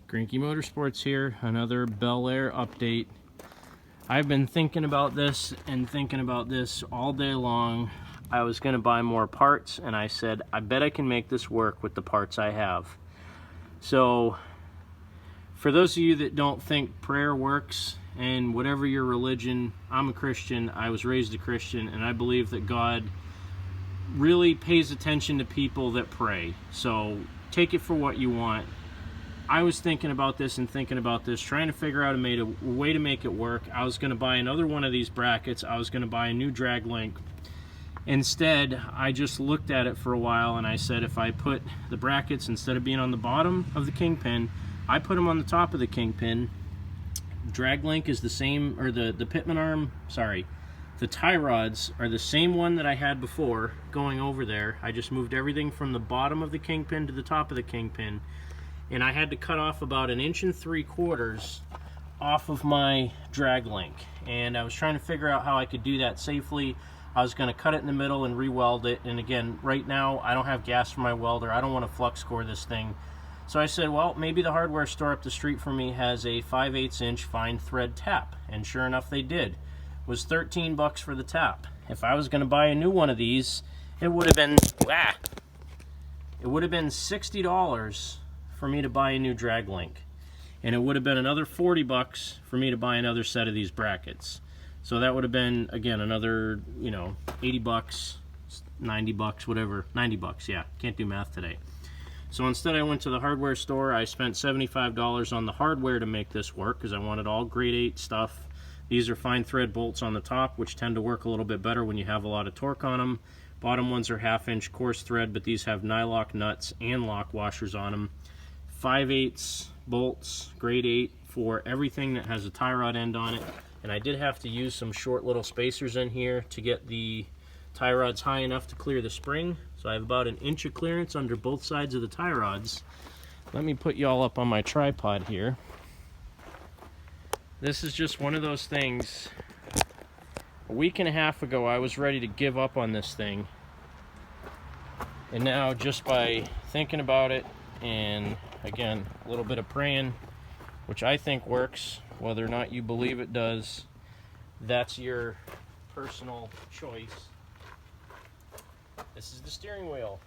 Cranky Motorsports here, another Bel Air update. I've been thinking about this and thinking about this all day long. I was going to buy more parts, and I said, I bet I can make this work with the parts I have. So, for those of you that don't think prayer works, and whatever your religion, I'm a Christian, I was raised a Christian, and I believe that God really pays attention to people that pray. So, take it for what you want. I was thinking about this and thinking about this, trying to figure out a way to make it work. I was going to buy another one of these brackets. I was going to buy a new drag link. Instead, I just looked at it for a while and I said, if I put the brackets, instead of being on the bottom of the kingpin, I put them on the top of the kingpin. Drag link is the same, or the pitman arm, sorry. The tie rods are the same one that I had before going over there. I just moved everything from the bottom of the kingpin to the top of the kingpin. And I had to cut off about 1.75 inches off of my drag link. And I was trying to figure out how I could do that safely. I was going to cut it in the middle and re-weld it. And again, right now, I don't have gas for my welder. I don't want to flux core this thing. So I said, well, maybe the hardware store up the street from me has a 5/8 inch fine thread tap. And sure enough, they did. It was 13 bucks for the tap. If I was going to buy a new one of these, it would have been, $60 for me to buy a new drag link, and it would have been another 40 bucks for me to buy another set of these brackets. So that would have been, again, another, 80 bucks, 90 bucks, whatever. 90 bucks, yeah, can't do math today. So instead I went to the hardware store. I spent $75 on the hardware to make this work because I wanted all grade 8 stuff. These are fine thread bolts on the top, which tend to work a little bit better when you have a lot of torque on them. Bottom ones are 1/2 inch coarse thread, but these have nylock nuts and lock washers on them. 5/8 bolts, grade 8, for everything that has a tie rod end on it. And I did have to use some short little spacers in here to get the tie rods high enough to clear the spring. So I have about 1 inch of clearance under both sides of the tie rods. Let me put you all up on my tripod here. This is just one of those things. A week and a half ago, I was ready to give up on this thing. And now, just by thinking about it, and again, a little bit of praying, which I think works, whether or not you believe it does, that's your personal choice. This is the steering wheel.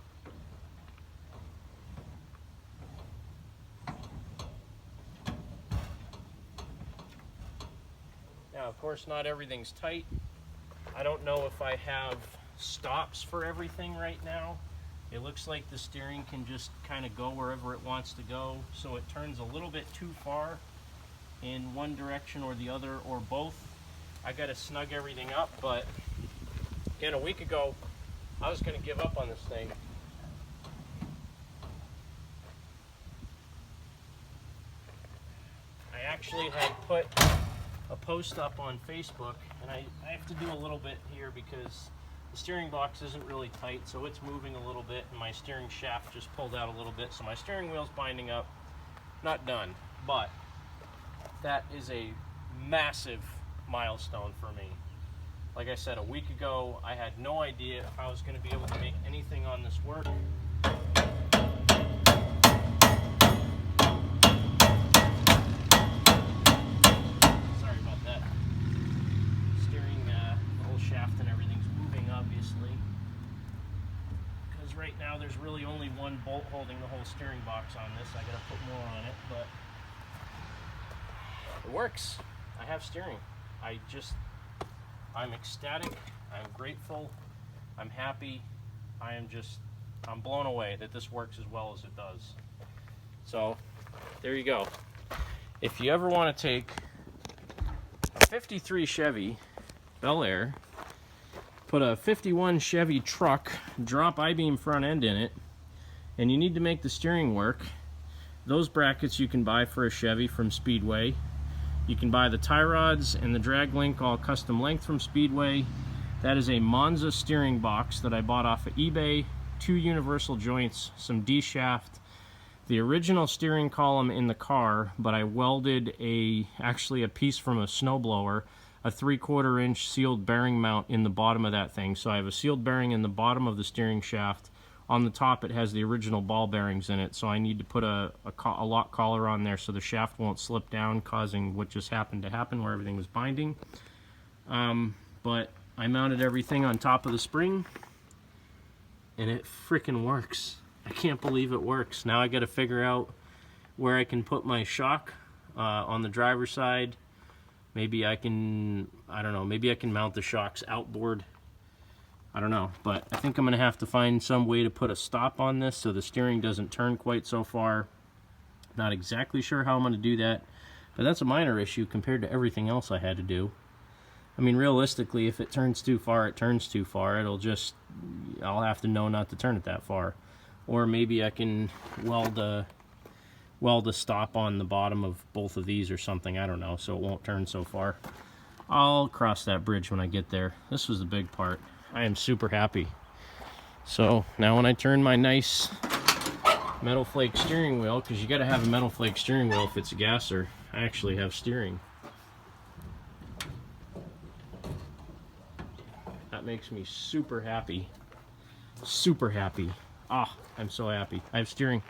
Now, of course, not everything's tight. I don't know if I have stops for everything right now. It looks like the steering can just kind of go wherever it wants to go, so it turns a little bit too far in one direction or the other, or both. I got to snug everything up, but again, a week ago, I was going to give up on this thing. I actually had put a post up on Facebook, and I have to do a little bit here because the steering box isn't really tight, so it's moving a little bit, and my steering shaft just pulled out a little bit, so my steering wheel's binding up. Not done, but that is a massive milestone for me. Like I said, a week ago, I had no idea if I was going to be able to make anything on this work. Sorry about that. Steering, the whole shaft and everything's moving, obviously. Because right now, there's really only one bolt holding the whole steering box on this. I got to put more on it, but it works. I have steering. I'm ecstatic, I'm grateful, I'm happy, I'm blown away that this works as well as it does. So, there you go. If you ever want to take a 53 Chevy Bel Air, put a 51 Chevy truck, drop I-beam front end in it, and you need to make the steering work, those brackets you can buy for a Chevy from Speedway. You can buy the tie rods and the drag link all custom length from Speedway. That is a Monza steering box that I bought off of eBay. 2 universal joints, some D-shaft, the original steering column in the car, but I welded actually a piece from a snowblower, a 3/4 inch sealed bearing mount in the bottom of that thing. So I have a sealed bearing in the bottom of the steering shaft on the top it has the original ball bearings in it, so I need to put a lock collar on there so the shaft won't slip down, causing what just happened to happen where everything was binding. But I mounted everything on top of the spring, and it freaking works. I can't believe it works. Now I got to figure out where I can put my shock on the driver's side. Maybe I can, I don't know, maybe I can mount the shocks outboard. I don't know, but I think I'm going to have to find some way to put a stop on this so the steering doesn't turn quite so far. Not exactly sure how I'm going to do that, but that's a minor issue compared to everything else I had to do. I mean, realistically, if it turns too far, it turns too far. I'll have to know not to turn it that far. Or maybe I can weld a stop on the bottom of both of these or something, I don't know, so it won't turn so far. I'll cross that bridge when I get there. This was the big part. I am super happy. So now when I turn my nice metal flake steering wheel, because you got to have a metal flake steering wheel if it's a gasser, I actually have steering. That makes me super happy. Super happy. Ah, I'm so happy. I have steering.